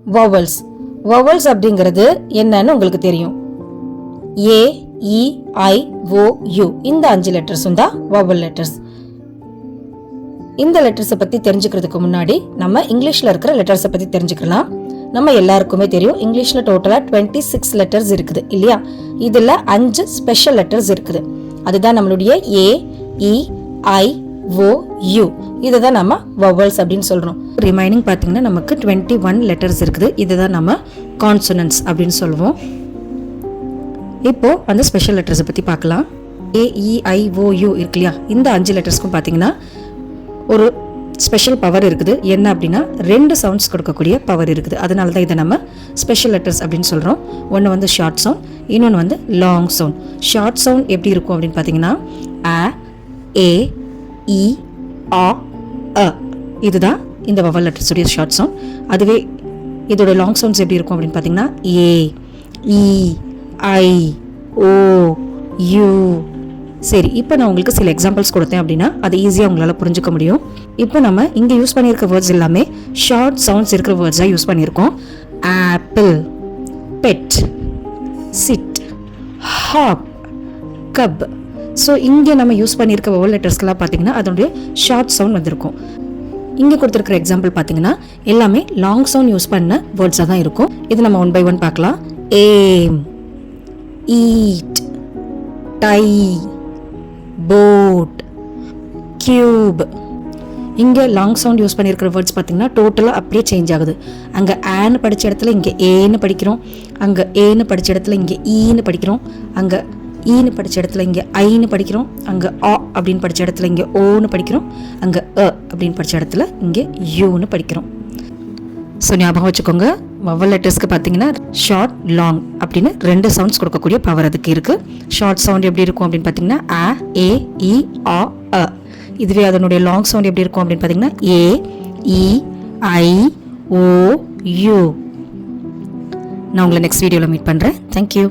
Vowels. Vowels அப்படிங்கிறது என்னன்னு உங்களுக்கு தெரியும். ஏ, இ, ஐ, ஓ, யூ இந்த 5 லெட்டர்ஸும் தான் வவல் லெட்டர்ஸ். இந்த லெட்டர்ஸை பத்தி தெரிஞ்சுக்கிறதுக்கு முன்னாடி நம்ம இங்கிலீஷ்ல இருக்கிற லெட்டர்ஸை பத்தி தெரிஞ்சுக்கலாம். நம்ம எல்லாருக்குமே தெரியும் இங்கிலீஷ்ல டோட்டலா 26 லெட்டர்ஸ் இருக்குது இல்லையா? இதுல 5 ஸ்பெஷல் லெட்டர்ஸ் இருக்குது. அதுதான் நம்மளுடைய ஏ, இ, ஐ, ஓ, யூ. இதை தான் நம்ம வவல்ஸ் அப்படின்னு சொல்றோம். ரிமைனிங் பார்த்தீங்கன்னா நமக்கு 21 லெட்டர்ஸ் இருக்குது. இதுதான் நம்ம கான்சனன்ட்ஸ் அப்படின்னு சொல்லுவோம். இப்போ அந்த ஸ்பெஷல் லெட்டர்ஸை பற்றி பார்க்கலாம். ஏ, இ, ஐ, ஓ, யூ இருக்கு இல்லையா? இந்த 5 லெட்டர்ஸ்க்கும் பார்த்தீங்கன்னா ஒரு ஸ்பெஷல் பவர் இருக்குது. என்ன அப்படின்னா 2 சவுண்ட்ஸ் கொடுக்கக்கூடிய பவர் இருக்குது. அதனால தான் இதை நம்ம ஸ்பெஷல் லெட்டர்ஸ் அப்படின்னு சொல்கிறோம். ஒன்று வந்து ஷார்ட் சவுண்ட், இன்னொன்று வந்து லாங் சவுண்ட். ஷார்ட் சவுண்ட் எப்படி இருக்கும் அப்படின்னு பார்த்தீங்கன்னா அ, ஏ, இ, ஆ, அ. இதுதான் இந்த வவல் லெட்டர்ஸுடைய ஷார்ட் சவுண்ட். அதுவே இதோட லாங் சவுண்ட்ஸ் எப்படி இருக்கும் அப்படின்னு பார்த்தீங்கன்னா ஏ, இ, ஐ, ஓ, யூ. சரி, இப்போ நான் உங்களுக்கு சில எக்ஸாம்பிள்ஸ் கொடுத்தேன் அப்படின்னா அது ஈஸியாக உங்களால் புரிஞ்சுக்க முடியும். இப்போ நம்ம இங்கே யூஸ் பண்ணியிருக்க வேர்ட்ஸ் எல்லாமே ஷார்ட் சவுண்ட்ஸ் இருக்கிற வேர்ட்ஸாக யூஸ் பண்ணியிருக்கோம். Apple, bed, sit, hop, cup. So இங்கே நம்ம யூஸ் பண்ணியிருக்க வவல் லெட்டர்ஸ்லாம் பார்த்தீங்கன்னா அதனுடைய ஷார்ட் சவுண்ட் வந்திருக்கும். இங்கே கொடுத்துருக்கிற எக்ஸாம்பிள் பார்த்தீங்கன்னா எல்லாமே லாங் சவுண்ட் யூஸ் பண்ண வேர்ட்ஸாக தான் இருக்கும். இது நம்ம 1 by 1 பார்க்கலாம். ஏம், ஈட், டை, போட், கியூப். இங்கே லாங் சவுண்ட் யூஸ் பண்ணியிருக்கிற வேர்ட்ஸ் பார்த்தீங்கன்னா டோட்டலாக அப்படியே சேஞ்ச் ஆகுது. அங்கே ஆன்னு படித்த இடத்துல இங்கே ஏன்னு படிக்கிறோம். அங்கே ஏன்னு படித்த இடத்துல இங்கே ஈன்னு படிக்கிறோம். அங்கே ஈன்னு படித்த இடத்துல இங்கே ஐன்னு படிக்கிறோம். அங்கே ஆ அப்படின்னு படித்த இடத்துல இங்கே ஓன்னு படிக்கிறோம். அங்கே அ அப்படின்னு படித்த இடத்துல இங்கே யூன்னு படிக்கிறோம். ஸோ ஞாபகம் வச்சுக்கோங்க, வவல் லெட்டர்ஸ்க்கு பார்த்தீங்கன்னா ஷார்ட், லாங் அப்படின்னு 2 சவுண்ட்ஸ் கொடுக்கக்கூடிய பவர் அதுக்கு இருக்குது. ஷார்ட் சவுண்ட் எப்படி இருக்கும் அப்படின்னு பார்த்தீங்கன்னா அ, ஏ, இ, ஆ, அ. இதுவே அதனுடைய லாங் சவுண்ட் எப்படி இருக்கும் அப்படின்னு பார்த்தீங்கன்னா ஏ, இ, ஐ, ஓ, யூ. நான் உங்களை நெக்ஸ்ட் வீடியோவில் மீட் பண்ணுறேன். தேங்க்யூ.